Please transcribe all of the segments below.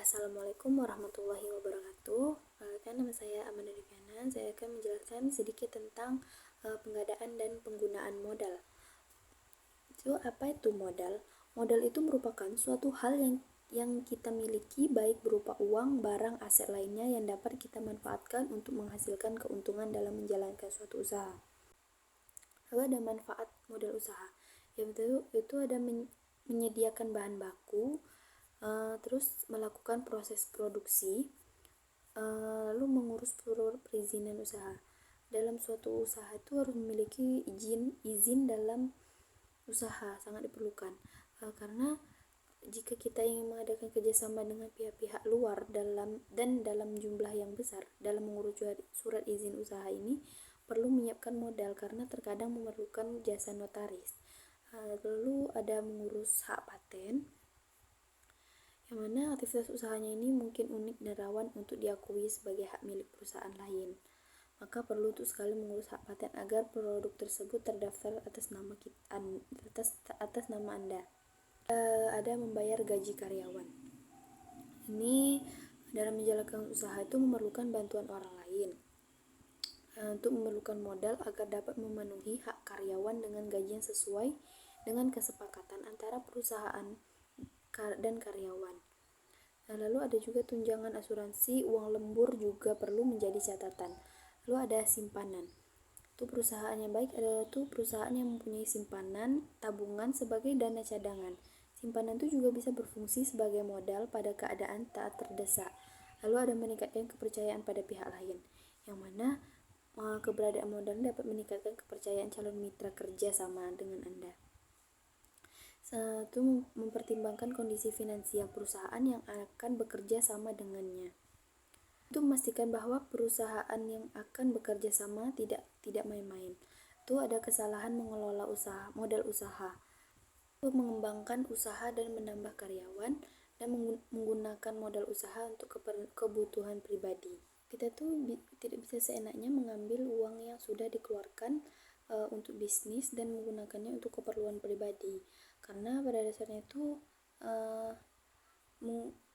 Assalamualaikum warahmatullahi wabarakatuh. Nama saya Amanda Deviana. Saya akan menjelaskan sedikit tentang pengadaan dan penggunaan modal. Apa itu modal? Modal itu merupakan suatu hal yang kita miliki, baik berupa uang, barang, aset lainnya yang dapat kita manfaatkan untuk menghasilkan keuntungan dalam menjalankan suatu usaha. Lalu ada manfaat modal usaha. Itu ada menyediakan bahan baku, terus melakukan proses produksi, lalu mengurus perizinan usaha. Dalam suatu usaha itu harus memiliki izin dalam usaha, sangat diperlukan, karena jika kita ingin mengadakan kerjasama dengan pihak-pihak luar dalam jumlah yang besar dalam mengurus surat izin usaha ini, perlu menyiapkan modal karena terkadang memerlukan jasa notaris. Lalu ada mengurus hak paten, yang mana aktivitas usahanya ini mungkin unik dan rawan untuk diakui sebagai hak milik perusahaan lain. Maka perlu untuk sekali mengurus hak paten agar produk tersebut terdaftar atas nama Anda. Ada membayar gaji karyawan. Ini dalam menjalankan usaha itu memerlukan bantuan orang lain, untuk memerlukan modal agar dapat memenuhi hak karyawan dengan gaji yang sesuai dengan kesepakatan antara perusahaan dan karyawan. Lalu ada juga tunjangan asuransi, uang lembur juga perlu menjadi catatan. Lalu ada simpanan. Itu perusahaan yang baik adalah perusahaan yang mempunyai simpanan tabungan sebagai dana cadangan. Simpanan itu juga bisa berfungsi sebagai modal pada keadaan tak terdesak. Lalu ada meningkatkan kepercayaan pada pihak lain, yang mana keberadaan modal dapat meningkatkan kepercayaan calon mitra kerja sama dengan Anda. Satu, mempertimbangkan kondisi finansial perusahaan yang akan bekerja sama dengannya. Itu memastikan bahwa perusahaan yang akan bekerja sama tidak main-main. Itu ada kesalahan mengelola modal usaha. Itu mengembangkan usaha dan menambah karyawan dan menggunakan modal usaha untuk kebutuhan pribadi. Kita tidak bisa seenaknya mengambil uang yang sudah dikeluarkan untuk bisnis dan menggunakannya untuk keperluan pribadi, karena pada dasarnya itu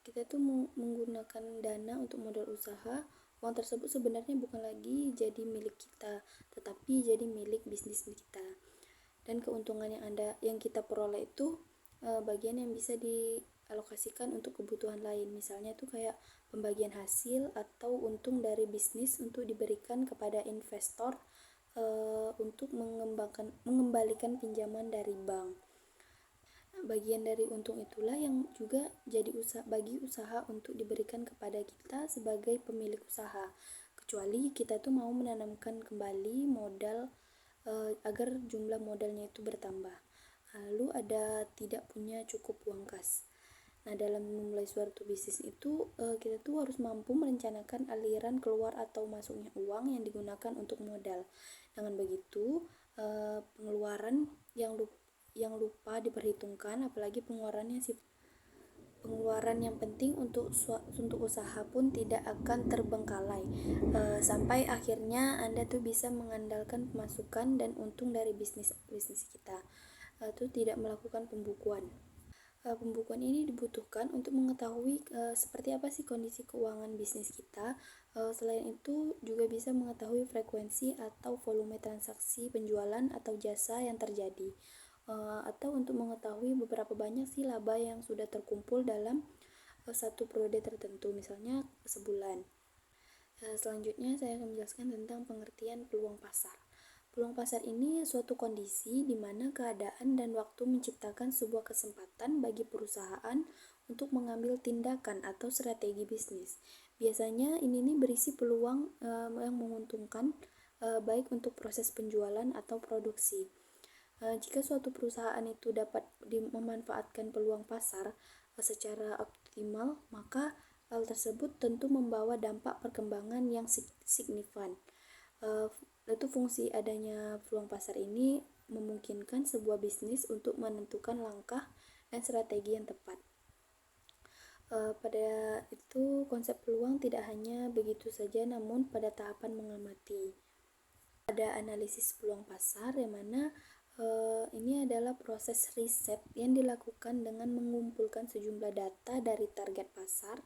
kita menggunakan dana untuk modal usaha. Uang tersebut sebenarnya bukan lagi jadi milik kita, tetapi jadi milik bisnis kita, dan keuntungan yang kita peroleh itu bagian yang bisa dialokasikan untuk kebutuhan lain. Misalnya itu kayak pembagian hasil atau untung dari bisnis untuk diberikan kepada investor untuk mengembalikan pinjaman dari bank. Bagian dari untung itulah yang juga jadi bagi usaha untuk diberikan kepada kita sebagai pemilik usaha, kecuali kita tuh mau menanamkan kembali modal agar jumlah modalnya itu bertambah. Lalu ada tidak punya cukup uang kas. Nah, dalam memulai suatu bisnis itu kita tuh harus mampu merencanakan aliran keluar atau masuknya uang yang digunakan untuk modal. Dengan begitu, pengeluaran yang lupa diperhitungkan, apalagi pengeluaran yang penting untuk usaha pun tidak akan terbengkalai, sampai akhirnya Anda tuh bisa mengandalkan pemasukan dan untung dari bisnis kita. Itu tidak melakukan pembukuan. Pembukuan ini dibutuhkan untuk mengetahui seperti apa sih kondisi keuangan bisnis kita. Selain itu juga bisa mengetahui frekuensi atau volume transaksi penjualan atau jasa yang terjadi, atau untuk mengetahui beberapa banyak sih laba yang sudah terkumpul dalam satu periode tertentu, misalnya sebulan. Selanjutnya saya akan menjelaskan tentang pengertian peluang pasar. Peluang pasar ini suatu kondisi di mana keadaan dan waktu menciptakan sebuah kesempatan bagi perusahaan untuk mengambil tindakan atau strategi bisnis. Biasanya ini berisi peluang yang menguntungkan, baik untuk proses penjualan atau produksi. Jika suatu perusahaan itu dapat memanfaatkan peluang pasar secara optimal, maka hal tersebut tentu membawa dampak perkembangan yang signifikan. Itu fungsi adanya peluang pasar ini memungkinkan sebuah bisnis untuk menentukan langkah dan strategi yang tepat. Pada itu konsep peluang tidak hanya begitu saja, namun pada tahapan mengamati. Ada analisis peluang pasar yang mana Ini adalah proses riset yang dilakukan dengan mengumpulkan sejumlah data dari target pasar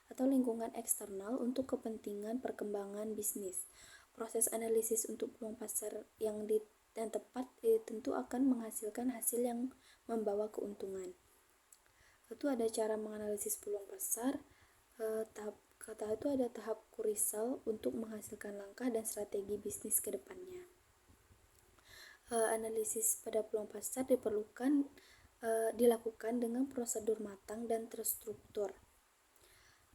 atau lingkungan eksternal untuk kepentingan perkembangan bisnis. Proses analisis untuk peluang pasar yang tepat tentu akan menghasilkan hasil yang membawa keuntungan. Itu ada cara menganalisis peluang pasar. Itu ada tahap kurisal untuk menghasilkan langkah dan strategi bisnis ke depannya. Analisis pada peluang pasar dilakukan dengan prosedur matang dan terstruktur.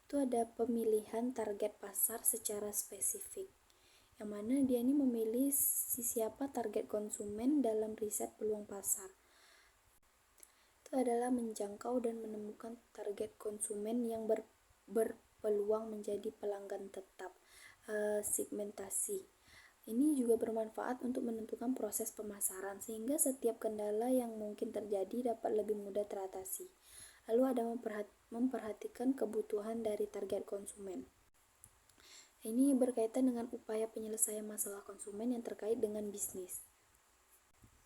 Itu ada pemilihan target pasar secara spesifik, yang mana dia ini memilih siapa target konsumen dalam riset peluang pasar. Itu adalah menjangkau dan menemukan target konsumen yang berpeluang menjadi pelanggan tetap. Segmentasi ini juga bermanfaat untuk menentukan proses pemasaran sehingga setiap kendala yang mungkin terjadi dapat lebih mudah teratasi. Lalu ada memperhatikan kebutuhan dari target konsumen. Ini berkaitan dengan upaya penyelesaian masalah konsumen yang terkait dengan bisnis.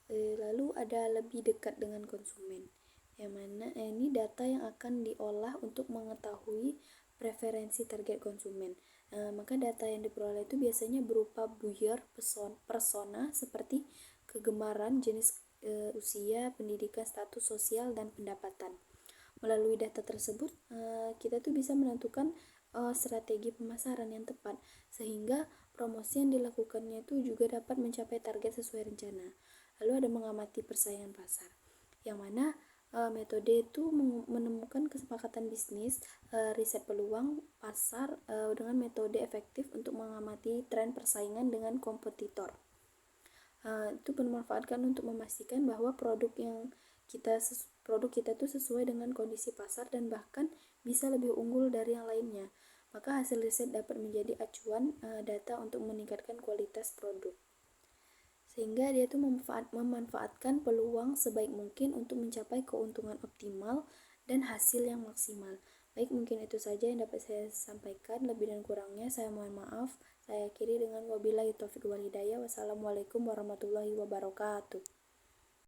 Lalu ada lebih dekat dengan konsumen, yang mana ini data yang akan diolah untuk mengetahui preferensi target konsumen. Maka data yang diperoleh itu biasanya berupa buyer persona seperti kegemaran, jenis usia, pendidikan, status sosial, dan pendapatan. Melalui data tersebut, kita tuh bisa menentukan strategi pemasaran yang tepat, sehingga promosi yang dilakukannya itu juga dapat mencapai target sesuai rencana. Lalu ada mengamati persaingan pasar, yang mana metode itu menemukan kesepakatan bisnis, riset peluang pasar dengan metode efektif untuk mengamati tren persaingan dengan kompetitor. Itu bermanfaat untuk memastikan bahwa produk kita itu sesuai dengan kondisi pasar dan bahkan bisa lebih unggul dari yang lainnya. Maka hasil riset dapat menjadi acuan data untuk meningkatkan kualitas produk, sehingga dia itu memanfaatkan peluang sebaik mungkin untuk mencapai keuntungan optimal dan hasil yang maksimal. Baik, mungkin itu saja yang dapat saya sampaikan. Lebih dan kurangnya saya mohon maaf. Saya akhiri dengan wabillahi taufiq wal hidayah. Wassalamualaikum warahmatullahi wabarakatuh.